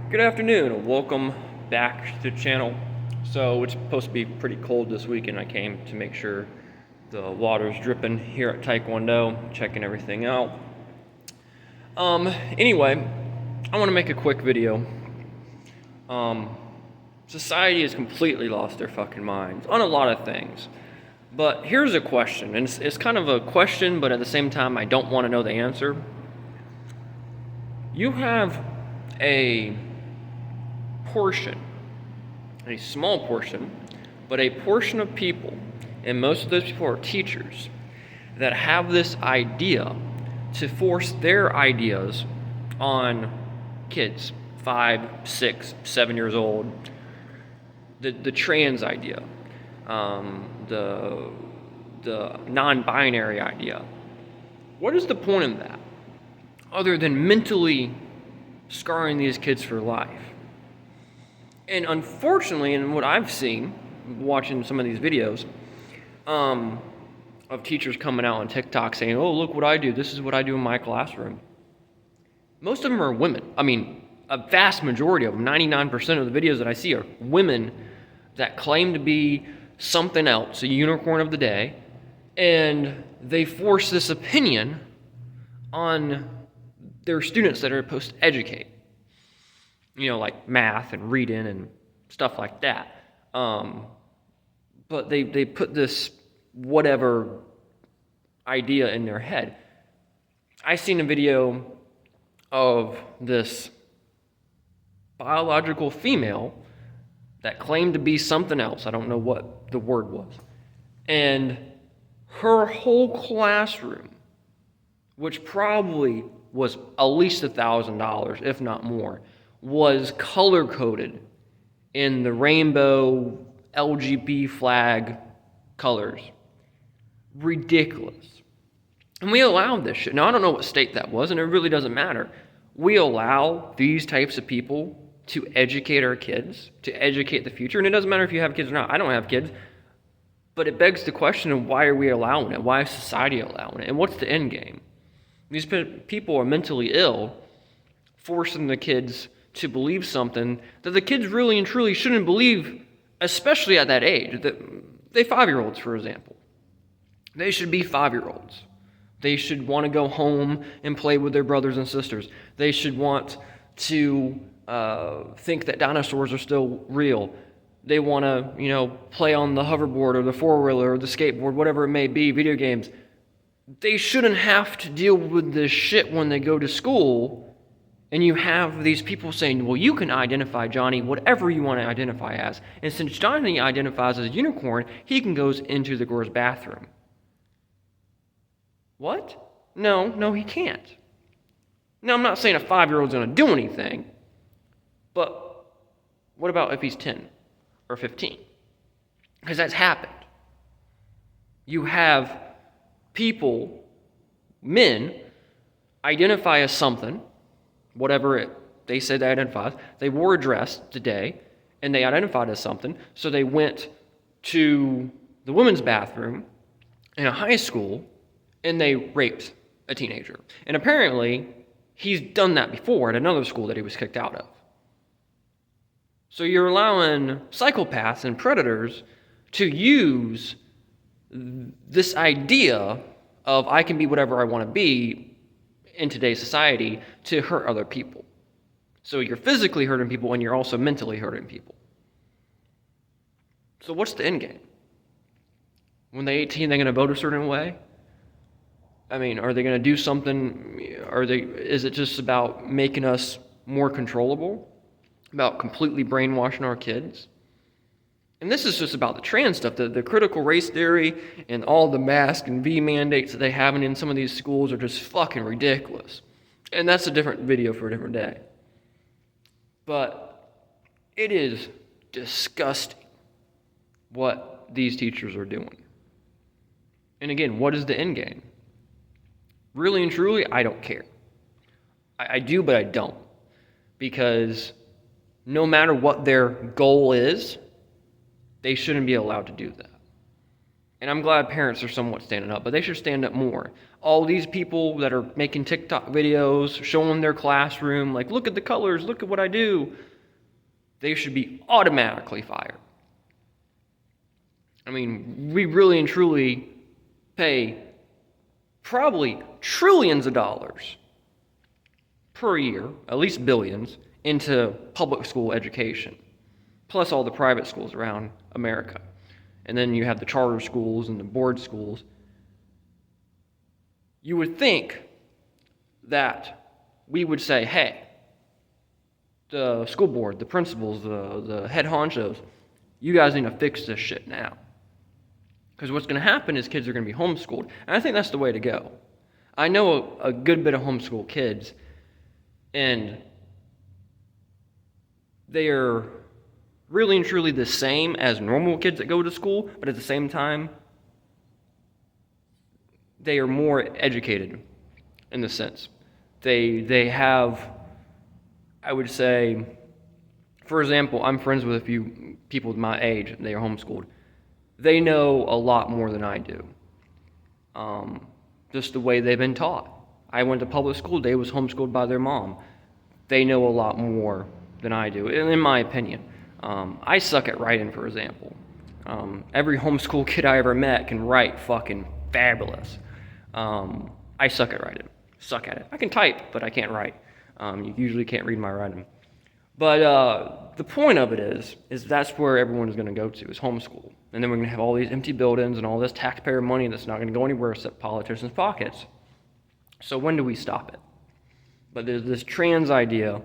Good afternoon, and welcome back to the channel. So it's supposed to be pretty cold this week, and I came to make sure the water's dripping here at Taekwondo, checking everything out. Anyway, I want to make a quick video. Society has completely lost their fucking minds on a lot of things. But here's a question, and it's kind of a question, but at the same time, I don't want to know the answer. You have a portion, a small portion, but a portion of people, and most of those people are teachers, that have this idea to force their ideas on kids, 5, 6, 7 years old. The trans idea, the non-binary idea. What is the point of that, other than mentally scarring these kids for life? And unfortunately, in what I've seen, watching some of these videos, of teachers coming out on TikTok saying, "Oh, look what I do. This is what I do in my classroom." Most of them are women. I mean, a vast majority of them, 99% of the videos that I see are women that claim to be something else, a unicorn of the day, and they force this opinion on their students that are supposed to educate. You know, like math and reading and stuff like that. But they put this whatever idea in their head. I seen a video of this biological female that claimed to be something else. I don't know what the word was. And her whole classroom, which probably was at least $1,000, if not more, was color-coded in the rainbow LGBT flag colors. Ridiculous. And we allowed this shit. Now, I don't know what state that was, and it really doesn't matter. We allow these types of people to educate our kids, to educate the future, and it doesn't matter if you have kids or not. I don't have kids, but it begs the question of why are we allowing it? Why is society allowing it? And what's the end game? These people are mentally ill, forcing the kids to believe something that the kids really and truly shouldn't believe, especially at that age. They 5-year-olds, for example. They should be 5-year-olds. They should want to go home and play with their brothers and sisters. They should want to think that dinosaurs are still real. They want to, play on the hoverboard or the four-wheeler or the skateboard, whatever it may be, video games. They shouldn't have to deal with this shit when they go to school. And you have these people saying, well, you can identify Johnny whatever you want to identify as. And since Johnny identifies as a unicorn, he can go into the girl's bathroom. What? No, he can't. Now, I'm not saying a 5-year-old's going to do anything, but what about if he's 10 or 15? Because that's happened. You have people, men, identify as something, whatever they said they identified. They wore a dress today, and they identified as something, so they went to the women's bathroom in a high school, and they raped a teenager. And apparently, he's done that before at another school that he was kicked out of. So you're allowing psychopaths and predators to use this idea of I can be whatever I want to be in today's society to hurt other people. So you're physically hurting people and you're also mentally hurting people. So what's the end game? When they're 18, they're going to vote a certain way? I mean, are they going to do something? Is it just about making us more controllable? About completely brainwashing our kids? And this is just about the trans stuff. The critical race theory and all the mask and V mandates that they have in some of these schools are just fucking ridiculous. And that's a different video for a different day. But it is disgusting what these teachers are doing. And again, what is the end game? Really and truly, I don't care. I do, but I don't. Because no matter what their goal is, they shouldn't be allowed to do that. And I'm glad parents are somewhat standing up, but they should stand up more. All these people that are making TikTok videos, showing their classroom, like, look at the colors, look at what I do, they should be automatically fired. I mean, we really and truly pay probably trillions of dollars per year, at least billions, into public school education, plus all the private schools around America. And then you have the charter schools and the board schools. You would think that we would say, hey, the school board, the principals, the head honchos, you guys need to fix this shit now. Because what's going to happen is kids are going to be homeschooled. And I think that's the way to go. I know a good bit of homeschool kids, and they are really and truly the same as normal kids that go to school, but at the same time, they are more educated in the sense. They have, I would say, for example, I'm friends with a few people my age, they are homeschooled. They know a lot more than I do. Just the way they've been taught. I went to public school, they was homeschooled by their mom. They know a lot more than I do, in my opinion. I suck at writing, for example. Every homeschool kid I ever met can write fucking fabulous. I suck at writing. Suck at it. I can type, but I can't write. You usually can't read my writing. But the point of it is that's where everyone is going to go to, is homeschool. And then we're going to have all these empty buildings and all this taxpayer money that's not going to go anywhere except politicians' pockets. So when do we stop it? But there's this trans idea,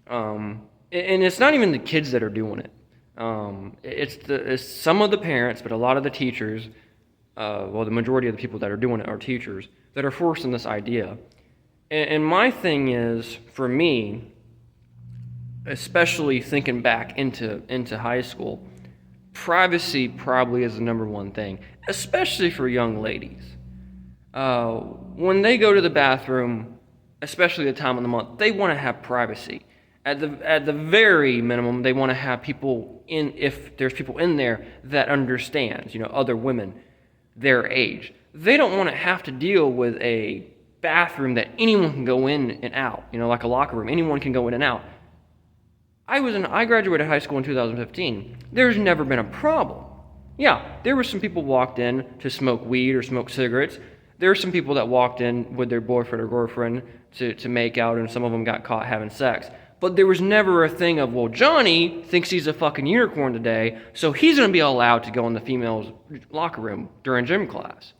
and it's not even the kids that are doing it. It's some of the parents, but a lot of the teachers, the majority of the people that are doing it are teachers, that are forcing this idea. And my thing is, for me, especially thinking back into high school, privacy probably is the number one thing, especially for young ladies. When they go to the bathroom, especially the time of the month, they want to have privacy. At the very minimum, they want to have people in, if there's people in there that understands, other women their age. They don't want to have to deal with a bathroom that anyone can go in and out, like a locker room. Anyone can go in and out. I graduated high school in 2015. There's never been a problem. Yeah, there were some people walked in to smoke weed or smoke cigarettes. There were some people that walked in with their boyfriend or girlfriend to make out, and some of them got caught having sex. But there was never a thing of, well, Johnny thinks he's a fucking unicorn today, so he's going to be allowed to go in the female's locker room during gym class.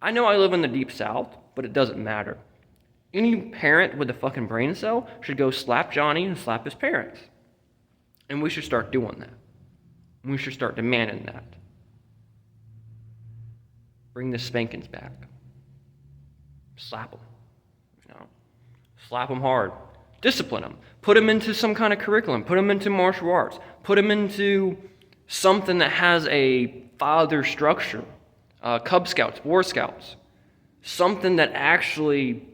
I know I live in the deep south, but it doesn't matter. Any parent with a fucking brain cell should go slap Johnny and slap his parents. And we should start doing that. We should start demanding that. Bring the spankings back. Slap them. Slap them hard. Discipline them. Put them into some kind of curriculum. Put them into martial arts. Put them into something that has a father structure. Cub Scouts, Boy Scouts. Something that actually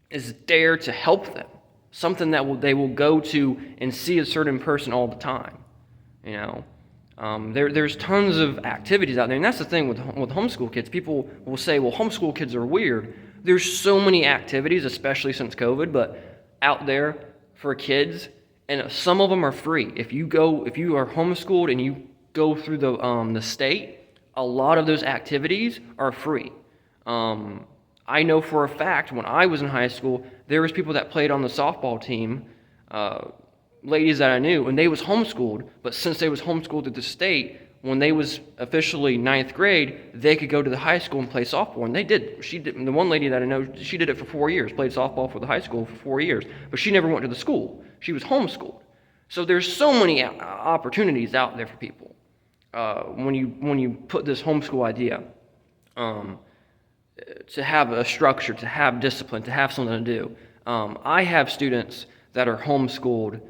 is there to help them. Something that they will go to and see a certain person all the time. There's tons of activities out there, and that's the thing with homeschool kids. People will say, well, homeschool kids are weird. There's so many activities, especially since COVID, but out there for kids, and some of them are free. If you are homeschooled and you go through the state, a lot of those activities are free. I know for a fact when I was in high school, there was people that played on the softball team, ladies that I knew, and they was homeschooled, but since they was homeschooled at the state, when they was officially 9th grade, they could go to the high school and play softball, and they did. She did. The one lady that I know, she did it for 4 years, played softball for the high school for 4 years, but she never went to the school. She was homeschooled. So there's so many opportunities out there for people when you put this homeschool idea, to have a structure, to have discipline, to have something to do. I have students that are homeschooled.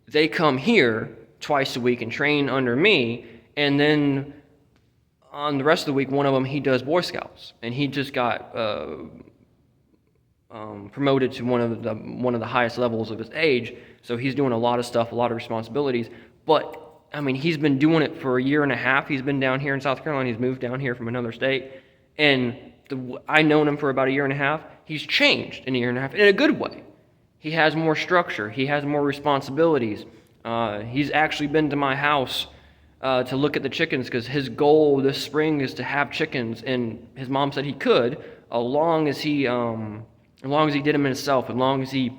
They come here twice a week and train under me, and then on the rest of the week, one of them, he does Boy Scouts, and he just got promoted to one of the highest levels of his age. So he's doing a lot of stuff, a lot of responsibilities. But I mean, he's been doing it for a year and a half. He's been down here in South Carolina. He's moved down here from another state. And I known him for about a year and a half. He's changed in a year and a half in a good way. He has more structure. He has more responsibilities. He's actually been to my house to look at the chickens because his goal this spring is to have chickens. And his mom said he could, as long as he did them himself, as long as he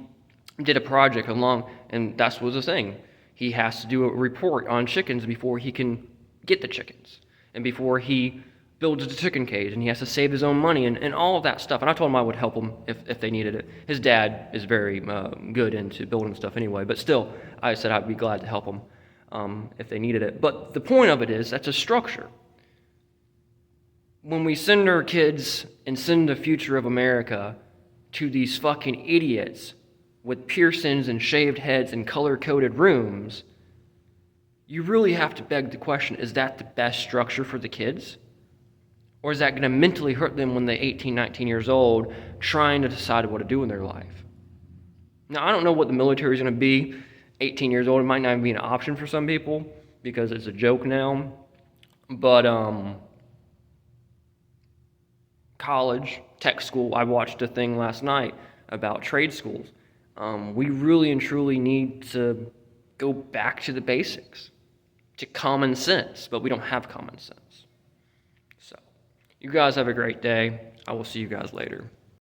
did a project, and that was the thing. He has to do a report on chickens before he can get the chickens, and before he builds the chicken cage, and he has to save his own money and all of that stuff. And I told him I would help him if they needed it. His dad is very good into building stuff anyway, but still, I said I'd be glad to help him if they needed it. But the point of it is, that's a structure. When we send our kids and send the future of America to these fucking idiots with piercings and shaved heads and color-coded rooms, you really have to beg the question, is that the best structure for the kids? Or is that going to mentally hurt them when they're 18, 19 years old, trying to decide what to do in their life? Now, I don't know what the military is going to be. 18 years old, it might not even be an option for some people because it's a joke now. But college, tech school, I watched a thing last night about trade schools. We really and truly need to go back to the basics, to common sense, but we don't have common sense. So, you guys have a great day. I will see you guys later.